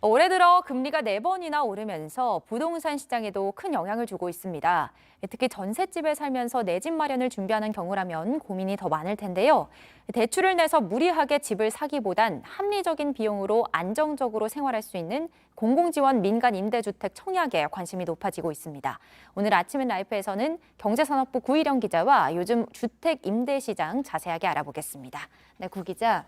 올해 들어 금리가 4번이나 오르면서 부동산 시장에도 큰 영향을 주고 있습니다. 특히 전셋집에 살면서 내 집 마련을 준비하는 경우라면 고민이 더 많을 텐데요. 대출을 내서 무리하게 집을 사기보단 합리적인 비용으로 안정적으로 생활할 수 있는 공공지원 민간 임대주택 청약에 관심이 높아지고 있습니다. 오늘 아침엔 라이프에서는 경제산업부 구일영 기자와 요즘 주택 임대 시장 자세하게 알아보겠습니다. 네, 구 기자.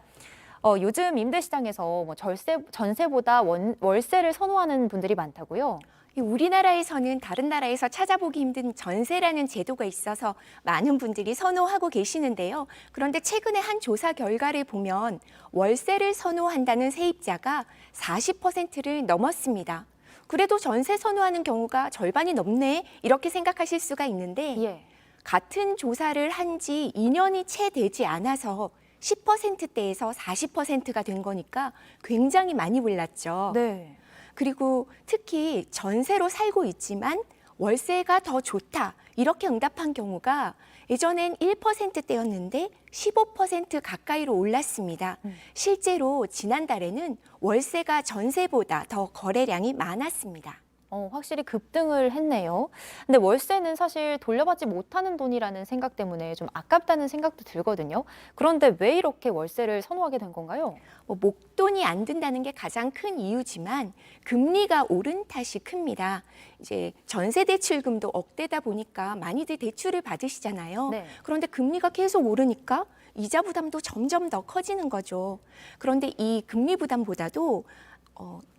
요즘 임대 시장에서 뭐 전세보다 월세를 선호하는 분들이 많다고요? 우리나라에서는 다른 나라에서 찾아보기 힘든 전세라는 제도가 있어서 많은 분들이 선호하고 계시는데요. 그런데 최근에 한 조사 결과를 보면 월세를 선호한다는 세입자가 40%를 넘었습니다. 그래도 전세 선호하는 경우가 절반이 넘네, 이렇게 생각하실 수가 있는데 예. 같은 조사를 한 지 2년이 채 되지 않아서 10%대에서 40%가 된 거니까 굉장히 많이 올랐죠. 네. 그리고 특히 전세로 살고 있지만 월세가 더 좋다, 이렇게 응답한 경우가 예전엔 1%대였는데 15% 가까이로 올랐습니다. 실제로 지난달에는 월세가 전세보다 더 거래량이 많았습니다. 확실히 급등을 했네요. 근데 월세는 사실 돌려받지 못하는 돈이라는 생각 때문에 좀 아깝다는 생각도 들거든요. 그런데 왜 이렇게 월세를 선호하게 된 건가요? 목돈이 안 든다는 게 가장 큰 이유지만 금리가 오른 탓이 큽니다. 이제 전세 대출금도 억대다 보니까 많이들 대출을 받으시잖아요. 네. 그런데 금리가 계속 오르니까 이자 부담도 점점 더 커지는 거죠. 그런데 이 금리 부담보다도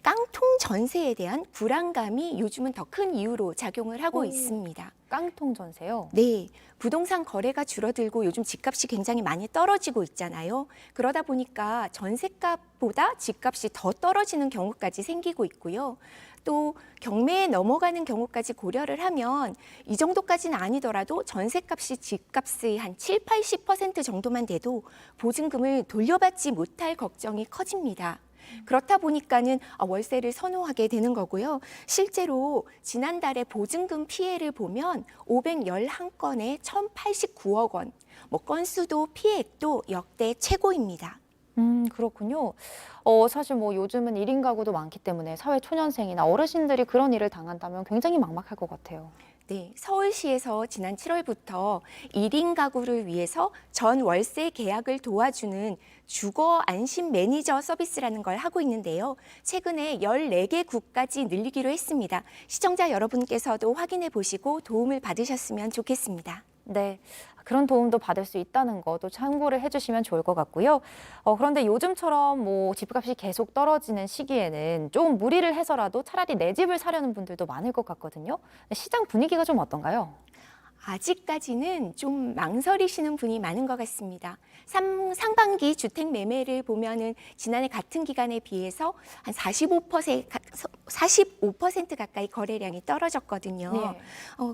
깡통 전세에 대한 불안감이 요즘은 더 큰 이유로 작용을 하고 있습니다. 깡통 전세요? 네, 부동산 거래가 줄어들고 요즘 집값이 굉장히 많이 떨어지고 있잖아요. 그러다 보니까 전세값보다 집값이 더 떨어지는 경우까지 생기고 있고요. 또 경매에 넘어가는 경우까지 고려를 하면 이 정도까지는 아니더라도 전세값이 집값의 한 7, 80% 정도만 돼도 보증금을 돌려받지 못할 걱정이 커집니다. 그렇다 보니까는 월세를 선호하게 되는 거고요. 실제로 지난달에 보증금 피해를 보면 511건에 1,089억 원, 건수도 피해액도 역대 최고입니다. 그렇군요. 사실 뭐 요즘은 1인 가구도 많기 때문에 사회 초년생이나 어르신들이 그런 일을 당한다면 굉장히 막막할 것 같아요. 네, 서울시에서 지난 7월부터 1인 가구를 위해서 전 월세 계약을 도와주는 주거 안심 매니저 서비스라는 걸 하고 있는데요. 최근에 14개국까지 늘리기로 했습니다. 시청자 여러분께서도 확인해 보시고 도움을 받으셨으면 좋겠습니다. 네, 그런 도움도 받을 수 있다는 것도 참고를 해주시면 좋을 것 같고요. 그런데 요즘처럼 뭐 집값이 계속 떨어지는 시기에는 좀 무리를 해서라도 차라리 내 집을 사려는 분들도 많을 것 같거든요. 시장 분위기가 좀 어떤가요? 아직까지는 좀 망설이시는 분이 많은 것 같습니다. 상반기 주택 매매를 보면은 지난해 같은 기간에 비해서 한 45% 가까이 거래량이 떨어졌거든요. 네.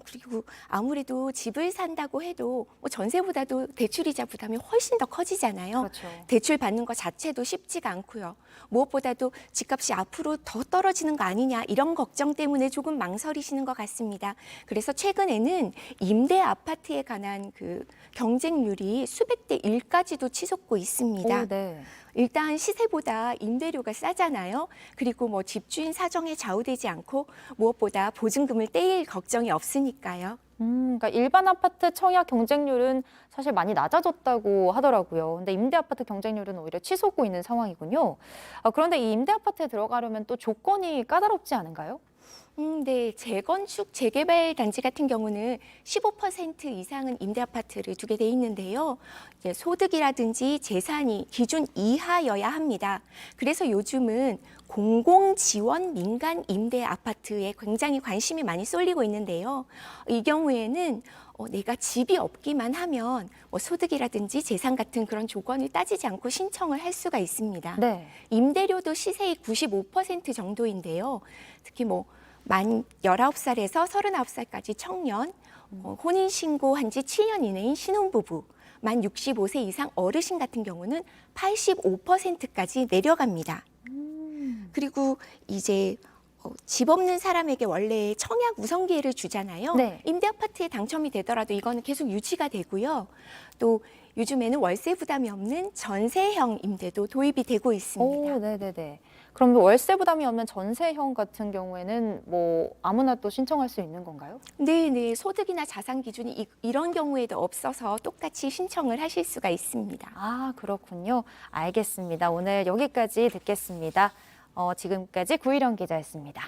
그리고 아무래도 집을 산다고 해도 전세보다도 대출이자 부담이 훨씬 더 커지잖아요. 그렇죠. 대출 받는 것 자체도 쉽지가 않고요. 무엇보다도 집값이 앞으로 더 떨어지는 거 아니냐, 이런 걱정 때문에 조금 망설이시는 것 같습니다. 그래서 최근에는 임대 아파트에 관한 그 경쟁률이 수백 대 1까지도 치솟고 있습니다. 네. 일단 시세보다 임대료가 싸잖아요. 그리고 집주인 사정에 좌우되지 않고 무엇보다 보증금을 떼일 걱정이 없으니까요. 그러니까 일반 아파트 청약 경쟁률은 사실 많이 낮아졌다고 하더라고요. 근데 임대 아파트 경쟁률은 오히려 치솟고 있는 상황이군요. 그런데 이 임대 아파트에 들어가려면 또 조건이 까다롭지 않은가요? 네, 재건축, 재개발 단지 같은 경우는 15% 이상은 임대 아파트를 두게 돼 있는데요. 이제 소득이라든지 재산이 기준 이하여야 합니다. 그래서 요즘은 공공지원 민간 임대 아파트에 굉장히 관심이 많이 쏠리고 있는데요. 이 경우에는 내가 집이 없기만 하면 소득이라든지 재산 같은 그런 조건을 따지지 않고 신청을 할 수가 있습니다. 네. 임대료도 시세의 95% 정도인데요. 특히 만 19살에서 39살까지 청년, 혼인신고한 지 7년 이내인 신혼부부, 만 65세 이상 어르신 같은 경우는 85%까지 내려갑니다. 그리고 이제 집 없는 사람에게 원래 청약 우선 기회를 주잖아요. 네. 임대 아파트에 당첨이 되더라도 이거는 계속 유지가 되고요. 또 요즘에는 월세 부담이 없는 전세형 임대도 도입이 되고 있습니다. 네네네. 그럼 월세 부담이 없는 전세형 같은 경우에는 뭐 아무나 또 신청할 수 있는 건가요? 네, 소득이나 자산 기준이 이런 경우에도 없어서 똑같이 신청을 하실 수가 있습니다. 아, 그렇군요. 알겠습니다. 오늘 여기까지 듣겠습니다. 지금까지 구일영 기자였습니다.